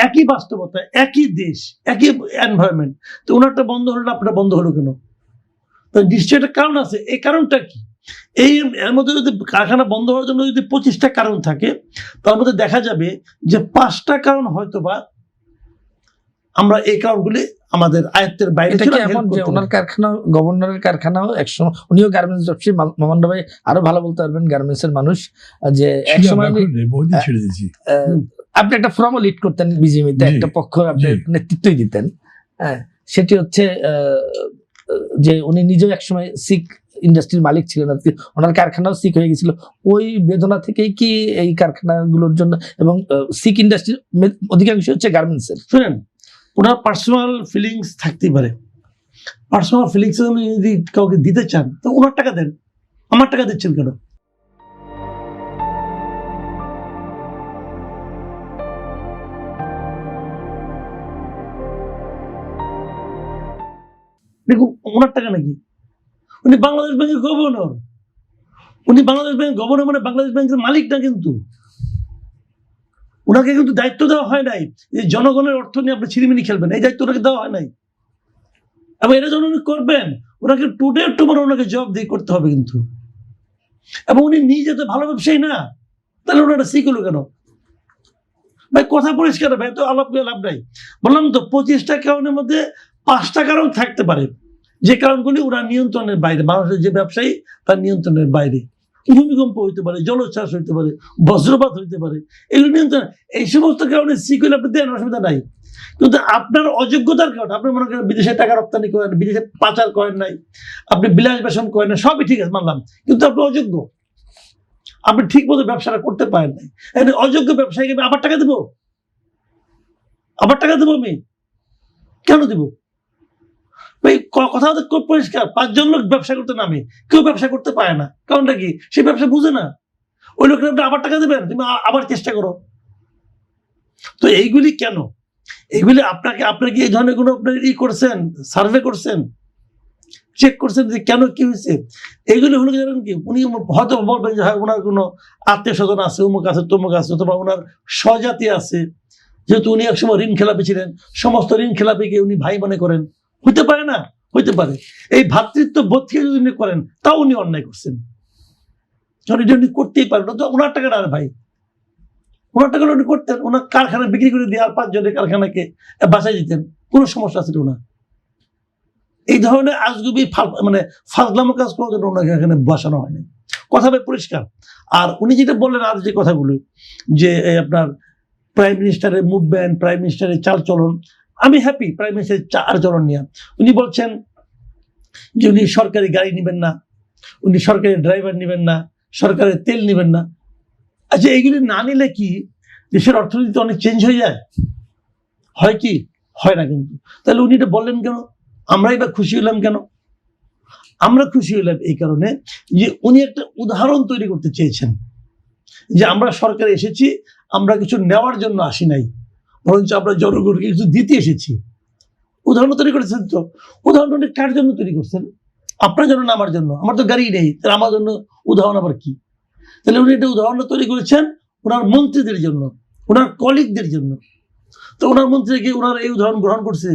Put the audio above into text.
একই বাস্তবতা, একই দেশ, একই এনভায়রনমেন্ট, তো ওনারটা বন্ধ হলো না, আপনারটা বন্ধ হলো কেন? তো নিশ্চয়ই একটা কারণ আছে। এই কারণটা কি? এর মধ্যে যদি কারখানা বন্ধ হওয়ার জন্য যদি 25টা কারণ থাকে, তার মধ্যে দেখা যাবে যে 5টা কারণ হয়তোবা আমরা এই কারণগুলি আমাদের আয়ত্তের বাইরে এটা কি এমন যে ওনার কারখানা, গভর্নরের কারখানাও একসময়, উনিও গার্মেন্টস ব্যবসায়ী, মামুন ভাই আরো ভালো বলতে পারবেন গার্মেন্টস এর মানুষ, যে একসময় ছেড়ে দিয়েছি। আপনি একটা ফর্মও লিড করতেন বিজিএমইতে, একটা পক্ষ আপনি নেতৃত্বই দিতেন। হ্যাঁ, সেটি হচ্ছে যে উনি নিজেও একসময় শিখ ইন্ডাস্ট্রির মালিক ছিলেন আর কি, ওনার কারখানাও শিখ হয়ে গেছিল। ওই বেদনা থেকেই কি এই কারখানাগুলোর জন্য, এবং শিখ ইন্ডাস্ট্রির অধিকাংশ হচ্ছে গার্মেন্টস এর। শুনেন, ওনার পার্সোনাল ফিলিংস থাকতেই পারে। পার্সোনাল ফিলিংস যদি কাউকে দিতে চান তো ওনার টাকা দেন, আমার টাকা দিচ্ছেন কেন? দেখুন, ওনার টাকা নাকি? উনি বাংলাদেশ ব্যাংকের গভর্নর। উনি বাংলাদেশ ব্যাংকের গভর্নর মানে বাংলাদেশ ব্যাংকের মালিক না কিন্তু। ওনাকে কিন্তু দায়িত্ব দেওয়া হয় নাই যে জনগণের অর্থ নিয়ে আপনি ছিনিমিনি খেলবেন, এই দায়িত্ব ওনাকে দেওয়া হয় নাই। এবং এটা যখন উনি করবেন, ওনাকে টুডে টুমরো ওনাকে জবাবদিহি করতে হবে কিন্তু। এবং উনি নিজে তো ভালো ব্যবসায়ী না, তাহলে ওনারা শিখলো কেন? ভাই কথা পরিষ্কার, ভাই তো আলাপ করে লাভ নাই। বললাম তো 25টা কারণের মধ্যে 5টা কারণ থাকতে পারে, যে কারণগুলি ওনার নিয়ন্ত্রণের বাইরে। মানুষের যে ব্যবসায়ী তার নিয়ন্ত্রণের বাইরে। ভূমিকম্প হইতে পারে, জলোচ্ছ্বাস হইতে পারে, বজ্রপাত হইতে পারে, এগুলো নিয়ন্ত্রণ। এই সমস্ত কারণে শিখলে আপনি দেন, অসুবিধা নাই। কিন্তু আপনার অযোগ্যতার কারণে, আপনি মনে করেন বিদেশে টাকা রপ্তানি করেন, বিদেশে পাচার করেন নাই, আপনি বিলাস বেসন করেন না, সবই ঠিক আছে মানলাম, কিন্তু আপনি অযোগ্য, আপনি ঠিক মতো ব্যবসাটা করতে পারেন নাই। অযোগ্য ব্যবসায়ীকে আমি আবার টাকা দেবো? আবার টাকা দেবো আমি? কেন দেব? কথা খুব পরিষ্কার। 5 জন লোক ব্যবসা করতে নামে, কেউ ব্যবসা করতে পারে না। কারণটা কি? সে ব্যবসা বুঝে না। ওই লোকের আপনি আবার টাকা দেবেন, তুমি আবার চেষ্টা করো। তো এইগুলি কেন? এইগুলি আপনার কি এই ধরনের কোনো আপনার করছেন, সার্ভে করছেন, চেক করছেন যে কেন কি হয়েছে? এইগুলি হলো জানেন কি, উনি হয়তো বলবেন যে হ্যাঁ ওনার কোনো আত্মীয় স্বজন আছে, অমুক আছে, তমুক আছে, অথবা ওনার স্বজাতি আছে, যেহেতু উনি একসময় ঋণ খেলাপি ছিলেন, সমস্ত ঋণ খেলাপিকে উনি ভাই মনে করেন। হইতে পারে না? হইতে পারে। এই ভ্রাতৃত্ব বোধ থেকে যদি উনি করেন, তাও উনি অন্যায় করছেন। কারণ এটা উনি করতেই পারেন না, তো ওনার টাকা না ভাই, ওনার টাকা উনি করতেন, ওনার কারখানা বিক্রি করে দিয়ে আর 5 জনের কারখানাকে বাঁচাই দিতেন, কোনো সমস্যা আছে না। এই ধরনের আজগুবি মানে ফাজলামো কাজ করার জন্য ওনাকে এখানে বসানো হয়নি। কথা ভাই পরিষ্কার। আর উনি যেটা বললেন, আর যে কথাগুলো যে আপনার প্রাইম মিনিস্টারের মুভমেন্ট, প্রাইম মিনিস্টারের চালচলন, আমি হ্যাপি প্রাইম মিনিস্টারের চালচলন নিয়ে। উনি বলছেন যে উনি সরকারি গাড়ি নেবেন না, উনি সরকারি ড্রাইভার নেবেন না, সরকারের তেল নেবেন না। আচ্ছা, এইগুলি না নিলে কি দেশের অর্থনীতি অনেক চেঞ্জ হয়ে যায়? হয় কি? হয় না কিন্তু। তাহলে উনি এটা বললেন কেন? আমরাই বা খুশি হলাম কেন? আমরা খুশি হলাম এই কারণে যে উনি একটা উদাহরণ তৈরি করতে চেয়েছেন যে আমরা সরকারে এসেছি, আমরা কিছু নেওয়ার জন্য আসি নাই, বরঞ্চ আমরা জনগণকে কিছু দিতে এসেছি। উদাহরণ তৈরি করেছেন। তো উদাহরণটা কার জন্য তৈরি করছেন? আপনার জন্য না আমার জন্য? আমার তো গাড়ি নেই, তাহলে আমার জন্য উদাহরণ আবার কি? তাহলে উনি একটা উদাহরণ তৈরি করেছেন ওনার মন্ত্রীদের জন্য, ওনার কলিগদের জন্য। তো ওনার মন্ত্রী কি ওনার এই উদাহরণ গ্রহণ করছে?